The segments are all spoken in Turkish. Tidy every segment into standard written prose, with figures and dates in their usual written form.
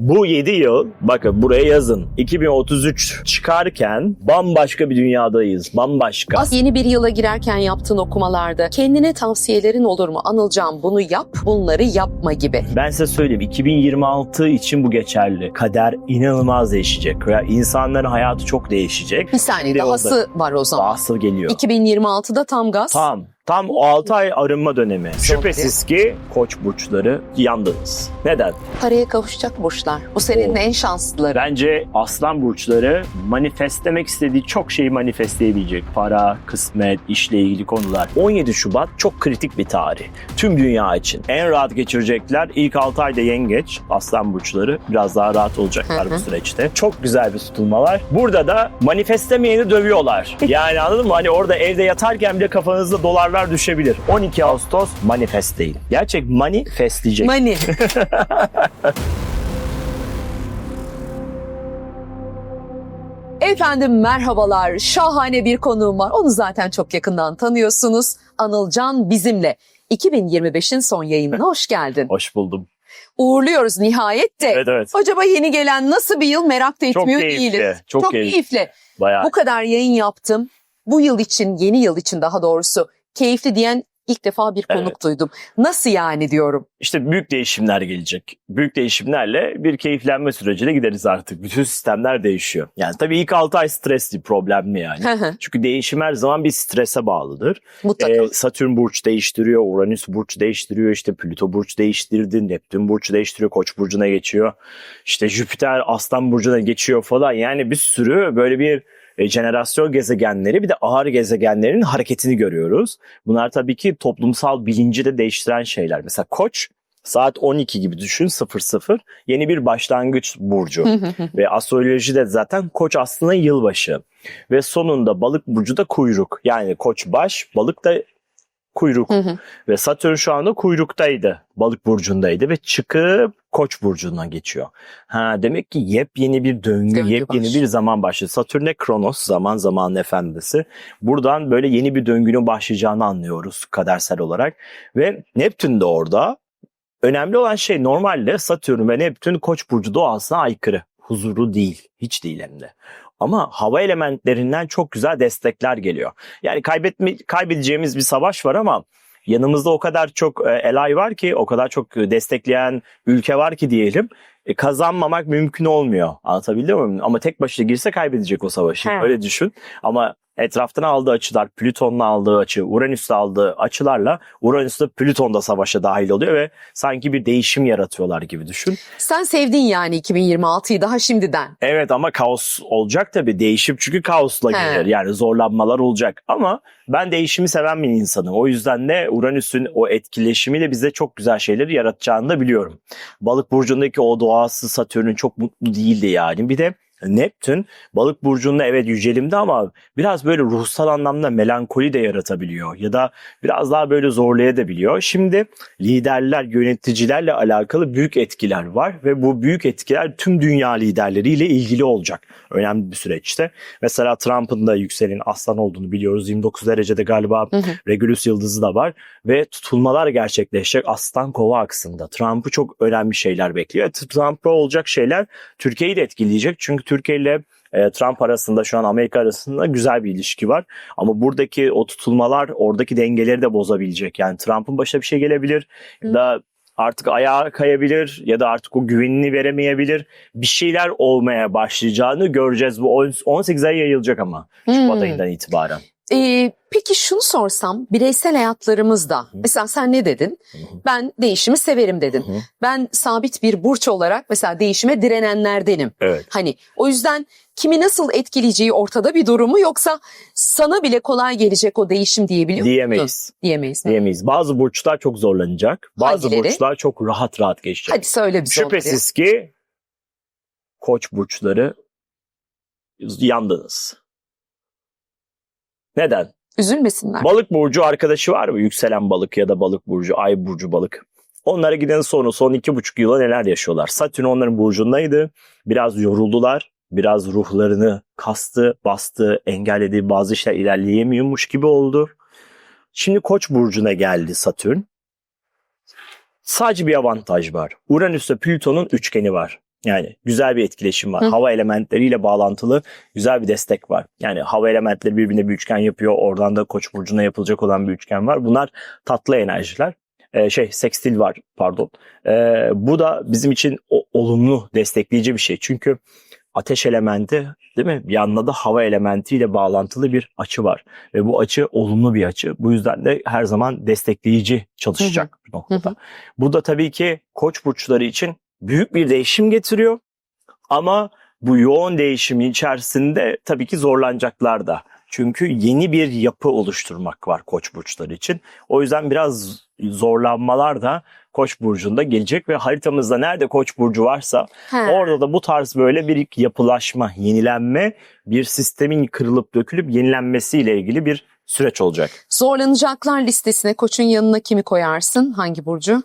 Bu 7 yıl, bakın buraya yazın, 2033 çıkarken bambaşka bir dünyadayız, bambaşka. Yeni bir yıla girerken yaptığın okumalarda kendine tavsiyelerin olur mu? Anılcan bunu yap, bunları yapma gibi. Ben size söyleyeyim, 2026 için bu geçerli. Kader inanılmaz değişecek. İnsanların hayatı çok değişecek. Bir saniye, Şimdi dahası var o zaman. dahası geliyor. 2026'da tam gaz. Tam o 6 ay arınma dönemi. Şüphesiz ki Koç burçları yandınız. Neden? Paraya kavuşacak burçlar. Bu senenin en şanslıları. Bence Aslan burçları manifestlemek istediği çok şeyi manifestleyebilecek. Para, kısmet, işle ilgili konular. 17 Şubat çok kritik bir tarih. Tüm dünya için. En rahat geçirecekler. İlk 6 ayda yengeç, Aslan burçları biraz daha rahat olacaklar bu süreçte. Çok güzel bir tutulma var. Burada da manifestlemeyeni dövüyorlar. Yani anladın mı? Hani orada evde yatarken bile kafanızda dolarlar düşebilir. 12 Ağustos manifestleyin. Gerçek manifestleyecek. Money. Efendim merhabalar. Şahane bir konuğum var. Onu zaten çok yakından tanıyorsunuz. Anılcan bizimle. 2025'in son yayınına hoş geldin. Hoş buldum. Uğurluyoruz nihayet de. Evet. Acaba yeni gelen nasıl bir yıl merak da etmiyor değiliz. Çok keyifli. Bayağı. Bu kadar yayın yaptım. Bu yıl için, yeni yıl için daha doğrusu keyifli diyen ilk defa bir konuk duydum. Nasıl yani diyorum. İşte büyük değişimler gelecek. Büyük değişimlerle bir keyiflenme sürecine gideriz artık. Bütün sistemler değişiyor. Yani tabii ilk 6 ay stresli, problemli yani. Çünkü değişim her zaman bir strese bağlıdır. Mutlaka. Satürn burç değiştiriyor, Uranüs burç değiştiriyor, işte Plüto burç değiştirdi, Neptün burç değiştiriyor, Koç burcuna geçiyor. İşte Jüpiter Aslan burcuna geçiyor falan. Yani bir sürü böyle bir jenerasyon gezegenleri, bir de ağır gezegenlerin hareketini görüyoruz. Bunlar tabii ki toplumsal bilinci de değiştiren şeyler. Mesela Koç saat 12 gibi düşün, 00 yeni bir başlangıç burcu. Ve astrolojide zaten Koç aslında yılbaşı. Ve sonunda Balık burcu da kuyruk. Yani Koç baş, Balık da kuyruk. Ve Satürn şu anda kuyruktaydı. Balık burcundaydı ve çıkıp Koç burcuna geçiyor. Demek ki yepyeni bir döngü, yepyeni bir zaman başladı. Satürn ne? Kronos, zamanın efendisi. Buradan böyle yeni bir döngünün başlayacağını anlıyoruz kadersel olarak. Ve Neptün de orada. Önemli olan şey, normalde Satürn ve Neptün Koç burcu doğasına aykırı. Huzurlu değil, hiç değil hem de. Ama hava elementlerinden çok güzel destekler geliyor. Yani kaybedeceğimiz bir savaş var ama yanımızda o kadar çok elay var ki, o kadar çok destekleyen ülke var ki diyelim. Kazanmamak mümkün olmuyor. Anlatabildim mi? Ama tek başına girse kaybedecek o savaşı. Öyle düşün. Ama etraftan aldığı açılar, Plüton'la aldığı açı, Uranüs'le aldığı açılarla Uranüs'le Plüton da savaşa dahil oluyor ve sanki bir değişim yaratıyorlar gibi düşün. Sen sevdin yani 2026'yı daha şimdiden. Evet ama kaos olacak tabii. Değişim çünkü kaosla gelir. Yani zorlanmalar olacak. Ama ben değişimi seven bir insanım. O yüzden de Uranüs'ün o etkileşimiyle bize çok güzel şeyleri yaratacağını da biliyorum. Balık burcundaki o doğası Satürn'ün çok mutlu değildi yani. Bir de Neptün Balık burcunda evet yücelimde ama biraz böyle ruhsal anlamda melankoli de yaratabiliyor ya da biraz daha böyle zorlayabiliyor. Şimdi liderler, yöneticilerle alakalı büyük etkiler var ve bu büyük etkiler tüm dünya liderleriyle ilgili olacak önemli bir süreçte. Mesela Trump'ın da yükselen Aslan olduğunu biliyoruz. 29 derecede galiba Regulus yıldızı da var ve tutulmalar gerçekleşecek Aslan Kova aksında. Trump'ı çok önemli şeyler bekliyor. Trump'la olacak şeyler Türkiye'yi de etkileyecek çünkü Türkiye ile Trump arasında, şu an Amerika arasında güzel bir ilişki var. Ama buradaki o tutulmalar oradaki dengeleri de bozabilecek. Yani Trump'ın başına bir şey gelebilir ya da artık ayağa kayabilir ya da artık o güvenini veremeyebilir. Bir şeyler olmaya başlayacağını göreceğiz. Bu 18 ay yayılacak ama Şubat ayından itibaren. Peki şunu sorsam, bireysel hayatlarımızda mesela sen ne dedin? Ben değişimi severim dedin. Ben sabit bir burç olarak mesela değişime direnenlerdenim. Evet. Hani o yüzden kimi nasıl etkileyeceği ortada bir durumu, yoksa sana bile kolay gelecek o değişim diyebiliyor musun? Diyemeyiz. Diyemeyiz. Bazı burçlar çok zorlanacak. Bazı Hangileri? Burçlar çok rahat geçecek. Hadi söyle bize. Şüphesiz ki Koç burçları yandınız. Neden? Üzülmesinler. Balık burcu arkadaşı var mı? Yükselen balık ya da balık burcu, ay burcu balık. Onlara giden son 2,5 yıla neler yaşıyorlar? Satürn onların burcundaydı. Biraz yoruldular. Biraz ruhlarını kastı, bastı, engelledi. Bazı işler ilerleyemiyormuş gibi oldu. Şimdi Koç burcuna geldi Satürn. Sadece bir avantaj var. Uranüs'te Plüton'un üçgeni var. Yani güzel bir etkileşim var. Hı. Hava elementleriyle bağlantılı güzel bir destek var. Yani hava elementleri birbirine bir üçgen yapıyor. Oradan da Koç burcuna yapılacak olan bir üçgen var. Bunlar tatlı enerjiler. Sekstil var pardon. Bu da bizim için olumlu, destekleyici bir şey. Çünkü ateş elementi, değil mi? Bir yandan da hava elementiyle bağlantılı bir açı var. Ve bu açı olumlu bir açı. Bu yüzden de her zaman destekleyici çalışacak bir noktada. Bu da tabii ki Koç burçları için büyük bir değişim getiriyor. Ama bu yoğun değişimin içerisinde tabii ki zorlanacaklar da. Çünkü yeni bir yapı oluşturmak var Koç burçları için. O yüzden biraz zorlanmalar da Koç burcunda gelecek ve haritamızda nerede Koç burcu varsa orada da bu tarz böyle bir yapılaşma, yenilenme, bir sistemin kırılıp dökülüp yenilenmesiyle ilgili bir süreç olacak. Zorlanacaklar listesine Koç'un yanına kimi koyarsın? Hangi burcu?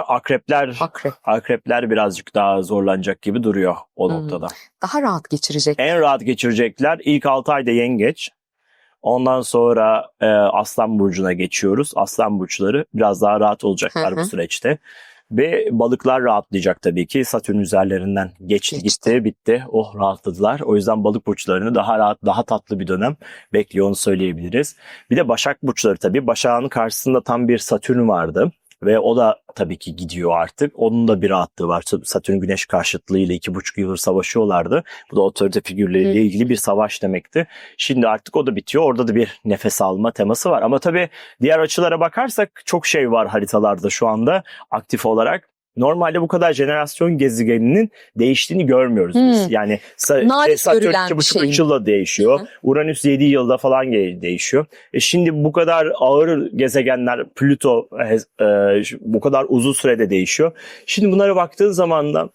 Akrepler. Akrepler birazcık daha zorlanacak gibi duruyor o noktada. Daha rahat geçirecek. En rahat geçirecekler ilk 6 ayda Yengeç. Ondan sonra Aslan burcuna geçiyoruz. Aslan burçları biraz daha rahat olacaklar bu süreçte. Ve balıklar rahatlayacak tabii ki. Satürn üzerlerinden geçti gitti bitti. Oh, rahatladılar. O yüzden balık burçlarını daha rahat, daha tatlı bir dönem bekliyor, onu söyleyebiliriz. Bir de Başak burçları tabii. Başak'ın karşısında tam bir Satürn vardı. Ve o da tabii ki gidiyor artık. Onun da bir rahatlığı var. Satürn Güneş karşıtlığıyla 2,5 yıldır savaşıyorlardı. Bu da otorite figürleriyle ilgili bir savaş demekti. Şimdi artık o da bitiyor. Orada da bir nefes alma teması var. Ama tabii diğer açılara bakarsak çok şey var haritalarda şu anda aktif olarak. Normalde bu kadar jenerasyon gezegeninin değiştiğini görmüyoruz biz. Yani Satürn 2,5-3 yılda değişiyor. Uranüs 7 yılda falan değişiyor. Şimdi bu kadar ağır gezegenler, Plüto bu kadar uzun sürede değişiyor. Şimdi bunlara baktığın zaman da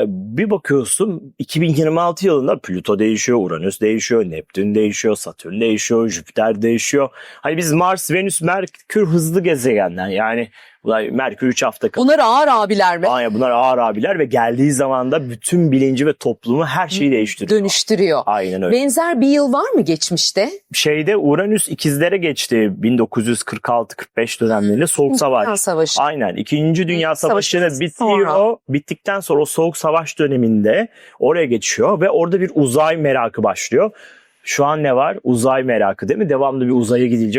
bir bakıyorsun 2026 yılında Plüto değişiyor, Uranüs değişiyor, Neptün değişiyor, Satürn değişiyor, Jüpiter değişiyor. Hani biz Mars, Venüs, Merkür hızlı gezegenler. Yani Merkür 3 hafta kalıyor. Bunlar ağır abiler mi? Aynen, bunlar ağır abiler ve geldiği zaman da bütün bilinci ve toplumu, her şeyi değiştiriyor. Dönüştürüyor. Aynen öyle. Benzer bir yıl var mı geçmişte? Uranüs ikizlere geçti 1946-45 dönemlerinde, Soğuk Savaş. Dünya Savaşı. Aynen. İkinci Dünya Savaşı'nı bitiyor. Bittikten sonra o Soğuk Savaş döneminde oraya geçiyor ve orada bir uzay merakı başlıyor. Şu an ne var? Uzay merakı, değil mi? Devamlı bir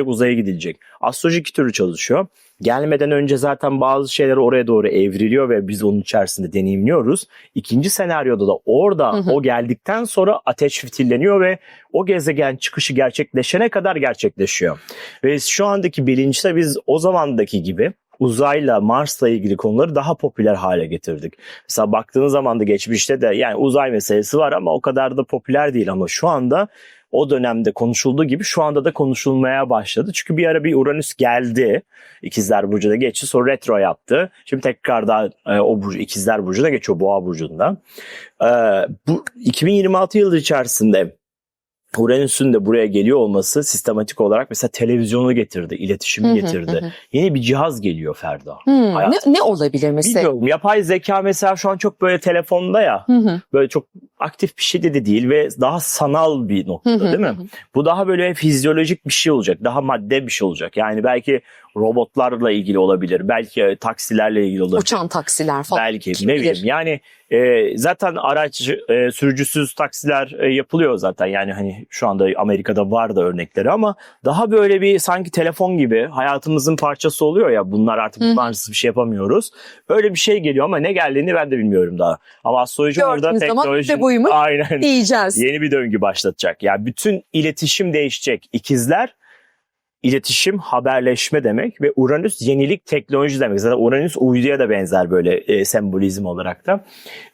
uzaya gidilecek. Astroloji iki türlü çalışıyor. Gelmeden önce zaten bazı şeyler oraya doğru evriliyor ve biz onun içerisinde deneyimliyoruz. İkinci senaryoda da orada o geldikten sonra ateş fitilleniyor ve o gezegen çıkışı gerçekleşene kadar gerçekleşiyor. Ve şu andaki bilinçte biz o zamandaki gibi uzayla, Mars'la ilgili konuları daha popüler hale getirdik. Mesela baktığınız zaman da geçmişte de yani uzay meselesi var ama o kadar da popüler değil, ama şu anda o dönemde konuşulduğu gibi şu anda da konuşulmaya başladı. Çünkü bir ara bir Uranüs geldi. İkizler Burcu'na geçti. Sonra retro yaptı. Şimdi tekrardan o burcu, İkizler Burcu'na geçiyor, Boğa Burcu'nda. Bu 2026 yılı içerisinde Uranüs'ün de buraya geliyor olması sistematik olarak mesela televizyonu getirdi, iletişimi getirdi. Yeni bir cihaz geliyor Ferda. Ne olabilir mesela? Bilmiyorum. Yapay zeka mesela şu an çok böyle telefonda ya. Böyle çok aktif bir şey de değil ve daha sanal bir noktada, değil mi? Bu daha böyle fizyolojik bir şey olacak. Daha madde bir şey olacak. Yani belki robotlarla ilgili olabilir. Belki taksilerle ilgili olabilir. Uçan taksiler falan. Belki, ne bileyim. Yani zaten araç sürücüsüz taksiler yapılıyor zaten. Yani hani şu anda Amerika'da var da örnekleri, ama daha böyle bir sanki telefon gibi hayatımızın parçası oluyor ya. Bunlar artık bunlarsız bir şey yapamıyoruz. Öyle bir şey geliyor ama ne geldiğini ben de bilmiyorum daha. Ama astroloji orada teknoloji aynen diyeceğiz. Yeni bir döngü başlatacak. Yani bütün iletişim değişecek. İkizler İletişim, haberleşme demek ve Uranüs yenilik, teknoloji demek. Zaten Uranüs uyduya da benzer böyle sembolizm olarak da.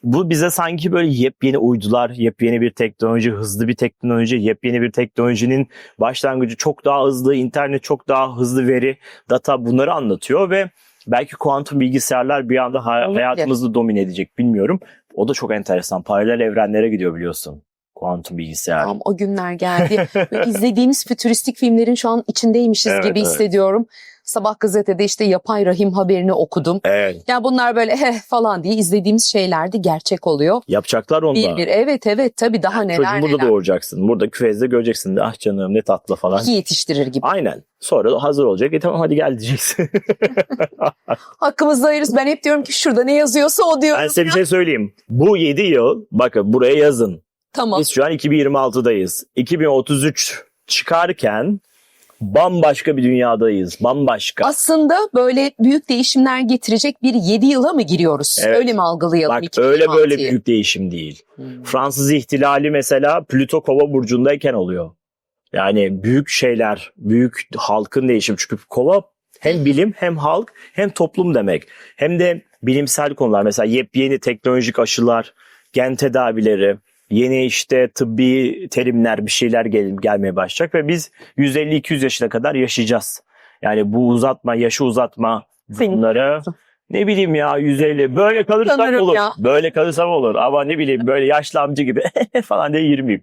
Bu bize sanki böyle yepyeni uydular, yepyeni bir teknoloji, hızlı bir teknoloji, yepyeni bir teknolojinin başlangıcı, çok daha hızlı, internet çok daha hızlı, veri, data, bunları anlatıyor ve belki kuantum bilgisayarlar bir anda hayatımızı domine edecek, bilmiyorum. O da çok enteresan. Paralel evrenlere gidiyor biliyorsun. Kuantum bilgisayar. Tamam, o günler geldi. İzlediğimiz fütüristik filmlerin şu an içindeymişiz gibi hissediyorum. Sabah gazetede işte yapay rahim haberini okudum. Evet. Yani bunlar böyle falan diye izlediğimiz şeylerdi, gerçek oluyor. Yapacaklar onda. Evet tabii daha neler Çocuğu burada neler. doğuracaksın. Burada küfezde göreceksin. Ah canım ne tatlı falan. İyi yetiştirir gibi. Aynen. Sonra da hazır olacak. Tamam hadi gel diyeceksin. Hakkımızda hayırlısı. Ben hep diyorum ki şurada ne yazıyorsa o diyorum. Ben size bir şey söyleyeyim. Bu 7 yıl bakın buraya yazın. Tamam. Biz şu an 2026'dayız. 2033 çıkarken bambaşka bir dünyadayız. Bambaşka. Aslında böyle büyük değişimler getirecek bir 7 yıla mı giriyoruz? Evet. Öyle mi algılayalım? Bak 2026'yı? öyle böyle büyük değişim değil. Fransız ihtilali mesela Plüto Kova burcundayken oluyor. Yani büyük şeyler, büyük halkın değişimi. Çünkü Kova hem bilim hem halk hem toplum demek. Hem de bilimsel konular mesela yepyeni teknolojik aşılar, gen tedavileri, yeni işte tıbbi terimler bir şeyler gelmeye başlayacak ve biz 150-200 yaşına kadar yaşayacağız. Yani bu uzatma, yaşı uzatma bunları ne bileyim ya 150 böyle kalırsam Sanırım olur. ya. Böyle kalırsam olur ama ne bileyim böyle yaşlı amca gibi falan diye 20'yim.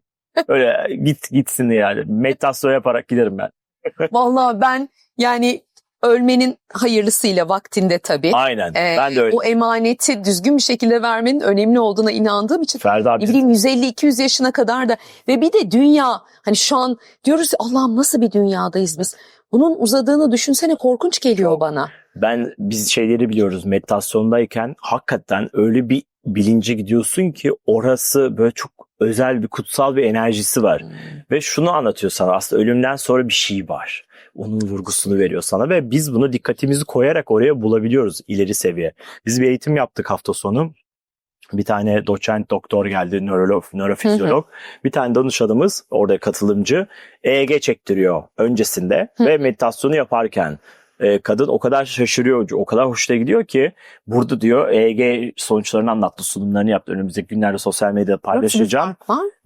Öyle gitsin yani. Meditasyon yaparak giderim ben. Vallahi ben yani ölmenin hayırlısıyla vaktinde tabii. Aynen. Ben de öyle. O emaneti düzgün bir şekilde vermenin önemli olduğuna inandığım için Ferdi abi. ne bileyim 150-200 yaşına kadar da ve bir de dünya hani şu an diyoruz ya Allah'ım nasıl bir dünyadayız biz. Bunun uzadığını düşünsene korkunç geliyor bana. Biz şeyleri biliyoruz meditasyondayken hakikaten öyle bir bilince gidiyorsun ki orası böyle çok özel bir kutsal bir enerjisi var. Ve şunu anlatıyor sana aslında ölümden sonra bir şey var. Onun vurgusunu veriyor sana ve biz bunu dikkatimizi koyarak oraya bulabiliyoruz ileri seviye. Biz bir eğitim yaptık hafta sonu. Bir tane doçent doktor geldi, nörofizyolog. Bir tane danışanımız orada katılımcı EEG çektiriyor öncesinde ve meditasyonu yaparken. Kadın o kadar şaşırıyor, o kadar hoşuna gidiyor ki burada diyor EEG sonuçlarını anlattı, sunumlarını yaptı. Önümüzdeki günlerde sosyal medyada paylaşacağım.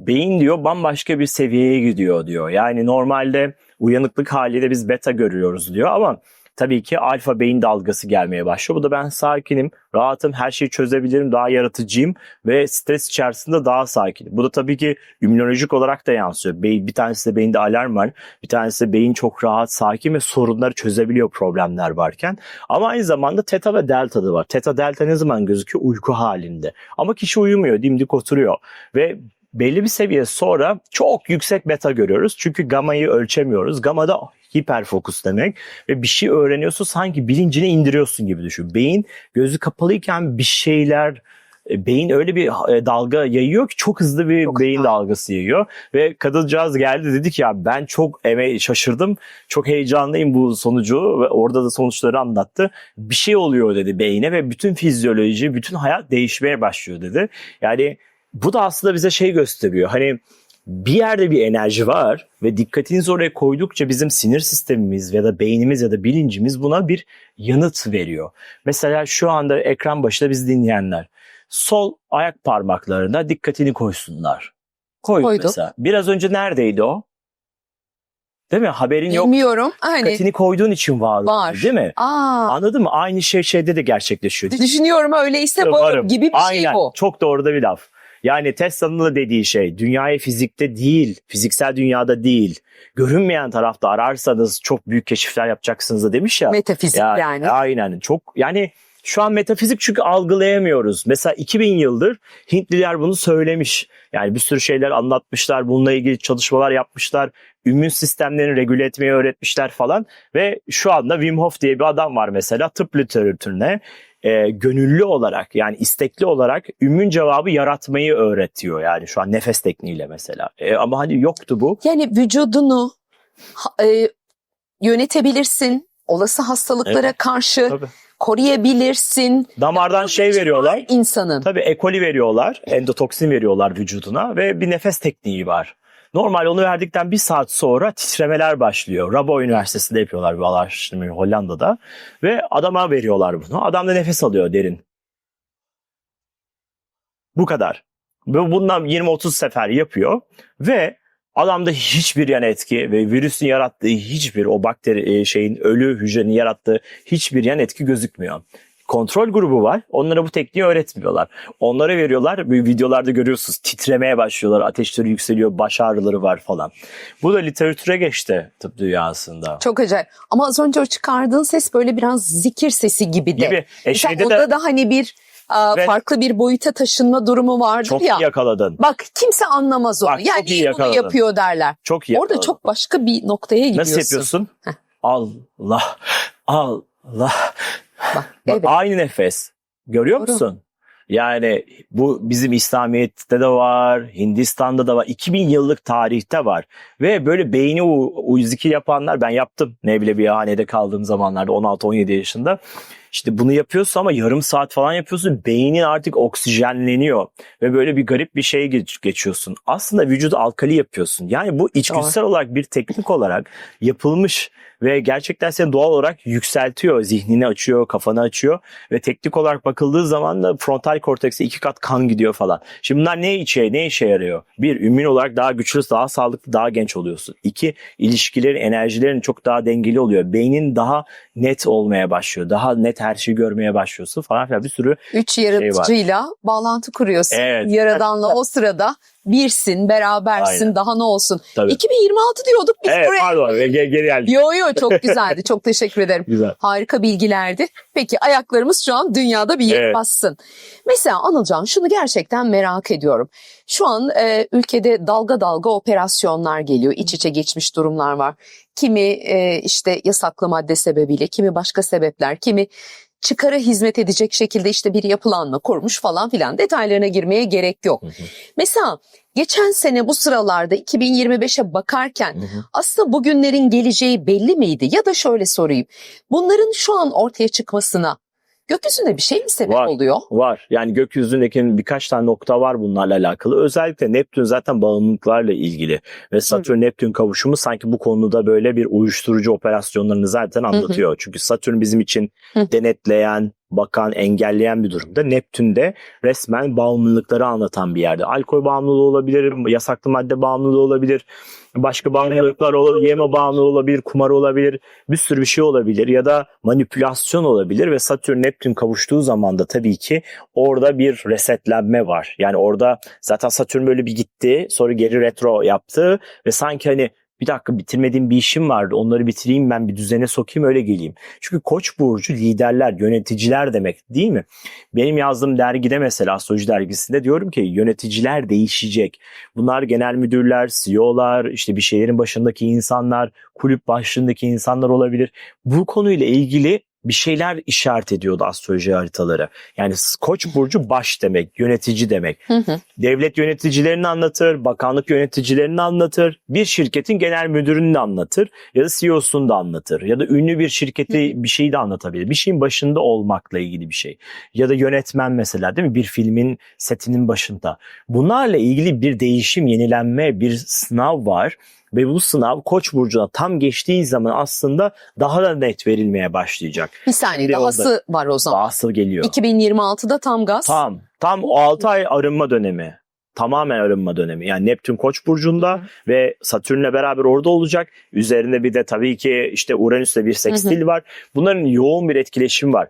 Beyin diyor bambaşka bir seviyeye gidiyor diyor. Yani normalde uyanıklık haliyle biz beta görüyoruz diyor ama tabii ki alfa beyin dalgası gelmeye başlıyor. Bu da ben sakinim, rahatım, her şeyi çözebilirim, daha yaratıcıyım ve stres içerisinde daha sakinim. Bu da tabii ki immünolojik olarak da yansıyor. Bir tanesi de beyinde alarm var, bir tanesi de beyin çok rahat, sakin ve sorunları çözebiliyor problemler varken. Ama aynı zamanda teta ve delta da var. Teta delta ne zaman gözüküyor? Uyku halinde. Ama kişi uyumuyor, dimdik oturuyor ve belli bir seviye sonra çok yüksek beta görüyoruz. Çünkü gamayı ölçemiyoruz. Gamma da hiperfokus demek ve bir şey öğreniyorsun sanki bilincini indiriyorsun gibi düşün. Beyin gözü kapalıyken bir şeyler beyin öyle bir dalga yayıyor ki çok hızlı bir beyin dalgası yayıyor ve kadıncağız geldi dedi ki ya ben çok şaşırdım, çok heyecanlıyım bu sonucu ve orada da sonuçları anlattı. Bir şey oluyor dedi beyine ve bütün fizyoloji, bütün hayat değişmeye başlıyor dedi. Yani bu da aslında bize şey gösteriyor. Hani bir yerde bir enerji var ve dikkatinizi oraya koydukça bizim sinir sistemimiz ya da beynimiz ya da bilincimiz buna bir yanıt veriyor. Mesela şu anda ekran başında bizi dinleyenler sol ayak parmaklarına dikkatini koysunlar. Koyduk. Mesela. Biraz önce neredeydi o? Değil mi? Haberin yok. Bilmiyorum. Dikkatini koyduğun için var. Değil mi? Anladın mı? Aynı şeyde de gerçekleşiyor. Düşünüyorum öyleyse varım gibi bir şey bu. Çok doğru da bir laf. Yani Tesla'nın da dediği şey dünyayı fizikte değil, fiziksel dünyada değil, görünmeyen tarafta ararsanız çok büyük keşifler yapacaksınız da demiş ya. Metafizik yani. Aynen çok yani şu an metafizik çünkü algılayamıyoruz. Mesela 2000 yıldır Hintliler bunu söylemiş. Yani bir sürü şeyler anlatmışlar, bununla ilgili çalışmalar yapmışlar. İmmün sistemlerini regüle etmeyi öğretmişler falan. Ve şu anda Wim Hof diye bir adam var mesela tıp literatürüne. Gönüllü olarak yani istekli olarak immün cevabı yaratmayı öğretiyor yani şu an nefes tekniğiyle mesela. Ama hani yoktu bu. Yani vücudunu yönetebilirsin, olası hastalıklara karşı koruyabilirsin. Damardan veriyorlar. İnsanın. Tabii E. coli veriyorlar, endotoksin veriyorlar vücuduna ve bir nefes tekniği var. Normal onu verdikten bir saat sonra titremeler başlıyor. Rabo Üniversitesi'nde yapıyorlar bu araştırmayı Hollanda'da. Ve adama veriyorlar bunu. Adam da nefes alıyor derin. Bu kadar. Ve bundan 20-30 sefer yapıyor. Ve adamda hiçbir yan etki ve virüsün yarattığı hiçbir o bakteri ölü hücrenin yarattığı hiçbir yan etki gözükmüyor. kontrol grubu var. Onlara bu tekniği öğretmiyorlar. Onlara veriyorlar. Bir videolarda görüyorsunuz titremeye başlıyorlar. Ateşleri yükseliyor. Baş ağrıları var falan. Bu da literatüre geçti tıp dünyasında. Çok acayip. Ama az önce o çıkardığın ses böyle biraz zikir sesi gibi de. Gibi. Mesela Şeyde onda de da hani bir Evet. farklı bir boyuta taşınma durumu vardır çok ya. iyi yakaladın. Bak kimse anlamaz onu. Bak, çok Yani iyi iyi bunu yakaladın. yapıyor derler. Çok iyi Orada yakaladın. çok başka bir noktaya gidiyorsun. Nasıl yapıyorsun? Allah, Allah. Bak, Bak, evet. aynı nefes. Görüyor Doğru. musun? Yani bu bizim İslamiyet'te de var, Hindistan'da da var, 2000 yıllık tarihte var. Ve böyle beyni zikir yapanlar, ben yaptım Nevlevihane'de kaldığım zamanlarda 16-17 yaşında. İşte bunu yapıyorsun ama yarım saat falan yapıyorsun. Beynin artık oksijenleniyor ve böyle bir garip bir şeye geçiyorsun. Aslında vücudu alkali yapıyorsun. Yani bu içgüdüsel olarak bir teknik olarak yapılmış ve gerçekten seni doğal olarak yükseltiyor. Zihnini açıyor, kafanı açıyor ve teknik olarak bakıldığı zaman da frontal kortekse 2 kat kan gidiyor falan. Şimdi bunlar ne işe yarıyor? Bir, ümmin olarak daha güçlü, daha sağlıklı, daha genç oluyorsun. 2, ilişkilerin, enerjilerin çok daha dengeli oluyor. Beynin daha net olmaya başlıyor. Daha net her şeyi görmeye başlıyorsun falan filan, bir sürü 3 yaratıcıyla bağlantı kuruyorsun. Evet. Yaradanla o sırada birsin, berabersin, Aynen. daha ne olsun. Tabii. 2026 diyorduk biz Evet, buraya. pardon, geri geldik. Yo çok güzeldi. Çok teşekkür ederim. Güzel. Harika bilgilerdi. Peki ayaklarımız şu an dünyada bir yer Evet. bassın. Mesela Anılcan şunu gerçekten merak ediyorum. Şu an ülkede dalga dalga operasyonlar geliyor. İç içe geçmiş durumlar var. Kimi işte yasaklı madde sebebiyle, kimi başka sebepler, kimi çıkara hizmet edecek şekilde işte bir yapılanma kurmuş falan filan, detaylarına girmeye gerek yok. Mesela geçen sene bu sıralarda 2025'e bakarken aslında bugünlerin geleceği belli miydi? Ya da şöyle sorayım, bunların şu an ortaya çıkmasına gökyüzünde bir şey mi sebep oluyor? Var. Yani gökyüzündeki birkaç tane nokta var bunlarla alakalı. Özellikle Neptün zaten bağımlılıklarla ilgili ve Satürn-Neptün kavuşumu sanki bu konuda böyle bir uyuşturucu operasyonlarını zaten anlatıyor. Çünkü Satürn bizim için denetleyen, bakan, engelleyen bir durumda. Neptün de resmen bağımlılıkları anlatan bir yerde. Alkol bağımlılığı olabilir, yasaklı madde bağımlılığı olabilir, başka bağımlılıklar olabilir, yeme bağımlılığı olabilir, kumar olabilir, bir sürü bir şey olabilir ya da manipülasyon olabilir ve Satürn-Neptün kavuştuğu zaman da tabii ki orada bir resetlenme var. Yani orada zaten Satürn böyle bir gitti, sonra geri retro yaptı ve sanki hani bir dakika, bitirmediğim bir işim vardı, onları bitireyim, ben bir düzene sokayım, öyle geleyim. Çünkü Koç burcu liderler, yöneticiler demek değil mi? Benim yazdığım dergide, mesela Astroloji dergisinde, diyorum ki yöneticiler değişecek. Bunlar genel müdürler, CEO'lar, işte bir şeylerin başındaki insanlar, kulüp başındaki insanlar olabilir. Bu konuyla ilgili bir şeyler işaret ediyordu astroloji haritaları. Yani Koç burcu baş demek, yönetici demek. Devlet yöneticilerini anlatır, bakanlık yöneticilerini anlatır, bir şirketin genel müdürünü de anlatır ya da CEO'sunu da anlatır ya da ünlü bir şirketi, bir şeyi de anlatabilir. Bir şeyin başında olmakla ilgili bir şey. Ya da yönetmen mesela, değil mi? Bir filmin setinin başında. Bunlarla ilgili bir değişim, yenilenme, bir sınav var. Ve bu sınav Koç burcuna tam geçtiği zaman aslında daha da net verilmeye başlayacak. Bir saniye, Şimdi dahası var o zaman. Dahası geliyor. 2026'da tam gaz. Tam o 6 ay arınma dönemi. Tamamen arınma dönemi. Yani Neptün Koç burcunda ve Satürn'le beraber orada olacak. Üzerinde bir de tabii ki işte Uranüs'le bir sekstil var. Bunların yoğun bir etkileşimi var.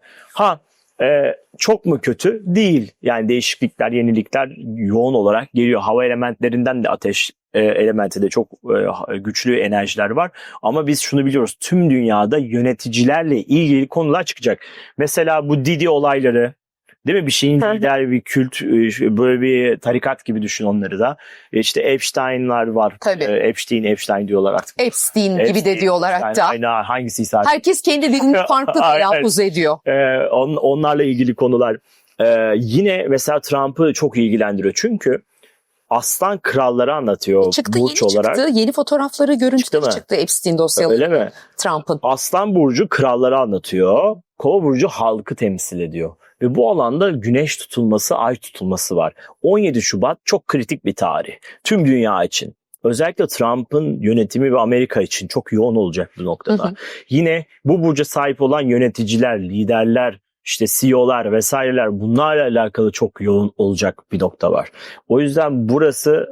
Çok mu kötü? Değil. Yani değişiklikler, yenilikler yoğun olarak geliyor. Hava elementlerinden de ateş elementi de çok güçlü enerjiler var. Ama biz şunu biliyoruz. Tüm dünyada yöneticilerle ilgili konular çıkacak. Mesela bu Didi olayları, değil mi? Bir şeyin lider, bir kült, böyle bir tarikat gibi düşün onları da. İşte Epstein'lar var. Tabii. Epstein diyorlar artık. Epstein gibi de diyorlar hatta. Aynen, hangisiyse artık. Herkes kendi dilini farklı telaffuz ediyor. Onlarla ilgili konular. Yine mesela Trump'ı çok ilgilendiriyor. Çünkü Aslan kralları anlatıyor Çıktı, burç yeni olarak. çıktı. Yeni fotoğrafları, görüntüleri çıktı Epstein dosyaları. Öyle mi? Trump'ın. Aslan burcu kralları anlatıyor. Kova burcu halkı temsil ediyor. Ve bu alanda güneş tutulması, ay tutulması var. 17 Şubat çok kritik bir tarih. Tüm dünya için. Özellikle Trump'ın yönetimi ve Amerika için çok yoğun olacak bu noktada. Yine bu burca sahip olan yöneticiler, liderler, işte CEO'lar vesaireler bunlarla alakalı çok yoğun olacak bir nokta var. O yüzden burası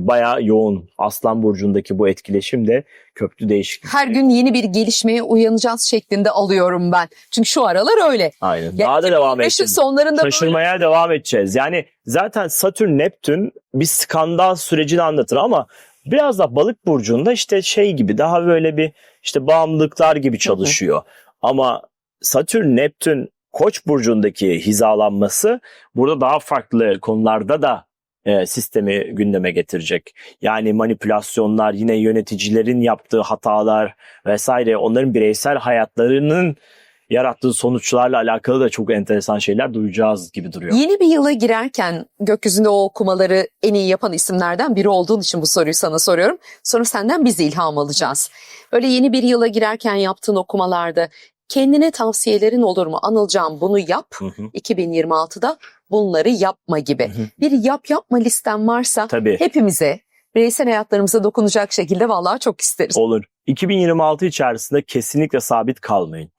bayağı yoğun. Aslan burcundaki bu etkileşim de köklü değişiklik. Her gün yeni bir gelişmeye uyanacağız şeklinde alıyorum ben. Çünkü şu aralar öyle. Aynen. Ya, Daha da devam 2025'in edeceğiz. sonlarında Şaşırmaya devam edeceğiz. Yani zaten Satürn, Neptün bir skandal sürecini anlatır ama biraz da Balık burcunda işte şey gibi daha böyle bir işte bağımlılıklar gibi çalışıyor. Ama Satürn, Neptün, Koç burcundaki hizalanması burada daha farklı konularda da sistemi gündeme getirecek. Yani manipülasyonlar, yine yöneticilerin yaptığı hatalar vesaire, onların bireysel hayatlarının yarattığı sonuçlarla alakalı da çok enteresan şeyler duyacağız gibi duruyor. Yeni bir yıla girerken gökyüzünde o okumaları en iyi yapan isimlerden biri olduğun için bu soruyu sana soruyorum. Sonra senden biz ilham alacağız. Böyle yeni bir yıla girerken yaptığın okumalarda kendine tavsiyelerin olur mu? Anılcan bunu yap, 2026'da bunları yapma gibi. Bir yapma listem varsa Tabii. hepimize, bireysel hayatlarımıza dokunacak şekilde vallahi çok isteriz. Olur. 2026 içerisinde kesinlikle sabit kalmayın.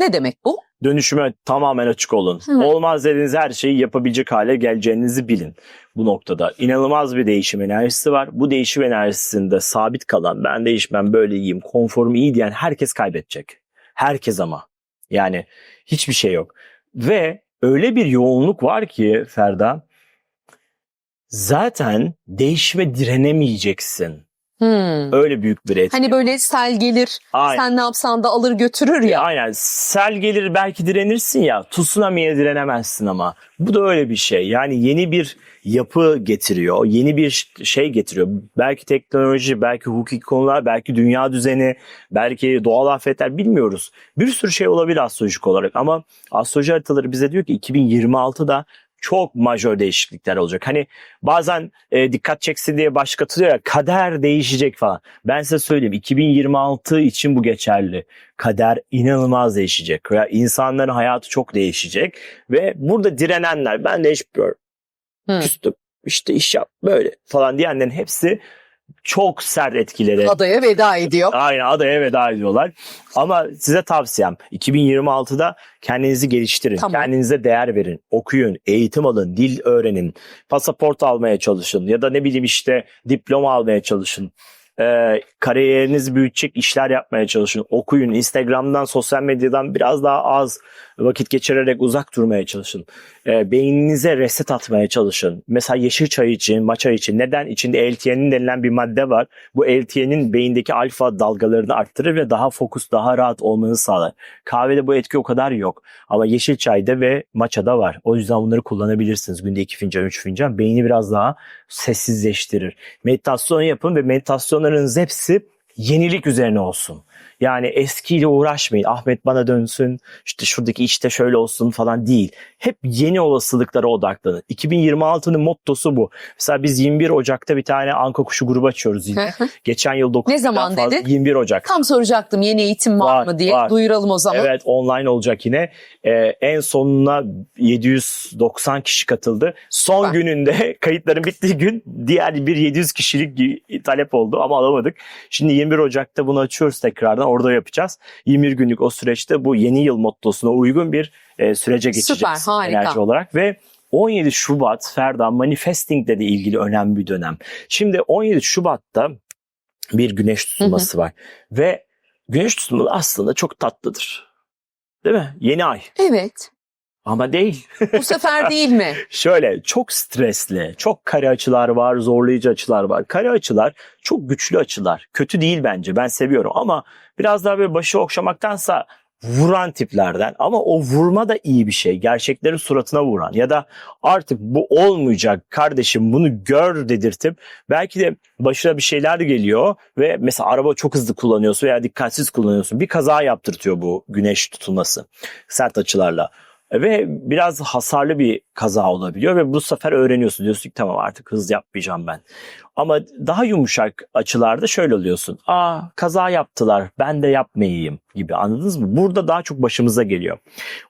Ne demek bu? Dönüşüme tamamen açık olun. Olmaz dediğiniz her şeyi yapabilecek hale geleceğinizi bilin. Bu noktada inanılmaz bir değişim enerjisi var. Bu değişim enerjisinde sabit kalan, ben değişmem, böyle iyiyim, konforum iyi diyen herkes kaybedecek. Herkes ama. Yani hiçbir şey yok. Ve öyle bir yoğunluk var ki Ferda, zaten değişime direnemeyeceksin. Öyle büyük bir etki. Hani böyle sel gelir, Aynen. sen ne yapsan da alır götürür ya. Aynen. Sel gelir belki direnirsin ya. Tsunami'ye direnemezsin ama. Bu da öyle bir şey. Yani yeni bir yapı getiriyor. Yeni bir şey getiriyor. Belki teknoloji, belki hukuki konular, belki dünya düzeni, belki doğal afetler, bilmiyoruz. Bir sürü şey olabilir astrolojik olarak ama astroloji haritaları bize diyor ki 2026'da çok majör değişiklikler olacak. Hani bazen dikkat çeksin diye baş katılıyor ya, kader değişecek falan. Ben size söyleyeyim, 2026 için bu geçerli. Kader inanılmaz değişecek. Veya insanların hayatı çok değişecek. Ve burada direnenler, ben değişmiyorum, küstüm, işte iş yap böyle falan diyenlerin hepsi çok sert etkileri. Adaya veda ediyor. Aynen, adaya veda ediyorlar. Ama size tavsiyem 2026'da kendinizi geliştirin. Tamam. Kendinize değer verin. Okuyun, eğitim alın, dil öğrenin. Pasaport almaya çalışın ya da ne bileyim işte diploma almaya çalışın. Kariyerinizi büyütecek işler yapmaya çalışın. Okuyun. Instagram'dan, sosyal medyadan biraz daha az vakit geçirerek uzak durmaya çalışın. Beyninize reset atmaya çalışın. Mesela yeşil çay için, matcha için. Neden? İçinde L-theanin denilen bir madde var. Bu L-theanin beyindeki alfa dalgalarını arttırır ve daha fokus, daha rahat olmanızı sağlar. Kahvede bu etki o kadar yok. Ama yeşil çayda ve matcha'da var. O yüzden bunları kullanabilirsiniz. Günde 2 fincan, 3 fincan. Beyni biraz daha sessizleştirir. Meditasyon yapın ve meditasyonlarınız hepsi yenilik üzerine olsun. Yani eskiyle uğraşmayın. Ahmet bana dönsün, işte şuradaki işte şöyle olsun falan değil. Hep yeni olasılıklara odaklanın. 2026'nın mottosu bu. Mesela biz 21 Ocak'ta bir tane Anka Kuşu grubu açıyoruz yine. Geçen yıl 9 Ne zaman dedin? 21 Ocak. Tam soracaktım, yeni eğitim var mı diye. Var. Duyuralım o zaman. Evet, online olacak yine. En sonuna 790 kişi katıldı. Son gününde, kayıtların bittiği gün diğer bir 700 kişilik talep oldu ama alamadık. Şimdi 21 Ocak'ta bunu açıyoruz tekrardan. Orada yapacağız. 21 günlük o süreçte bu yeni yıl mottosuna uygun bir sürece geçeceğiz. Süper, harika. Enerji olarak ve 17 Şubat Ferda manifesting ile de ilgili önemli bir dönem. Şimdi 17 Şubat'ta bir güneş tutulması var ve güneş tutulması aslında çok tatlıdır. Değil mi? Yeni ay. Evet. Ama değil. Bu sefer değil mi? Şöyle, çok stresli, çok kare açılar var, zorlayıcı açılar var. Kare açılar çok güçlü açılar. Kötü değil bence, ben seviyorum ama biraz daha böyle başı okşamaktansa vuran tiplerden. Ama o vurma da iyi bir şey. Gerçekleri suratına vuran ya da artık bu olmayacak kardeşim bunu gör dedirtip belki de başına bir şeyler geliyor ve mesela araba çok hızlı kullanıyorsun veya dikkatsiz kullanıyorsun. Bir kaza yaptırtıyor bu güneş tutulması sert açılarla. Ve biraz hasarlı bir kaza olabiliyor ve bu sefer öğreniyorsun. Diyorsun ki tamam, artık hız yapmayacağım ben. Ama daha yumuşak açılarda şöyle oluyorsun. Kaza yaptılar, ben de yapmayayım gibi, anladınız mı? Burada daha çok başımıza geliyor.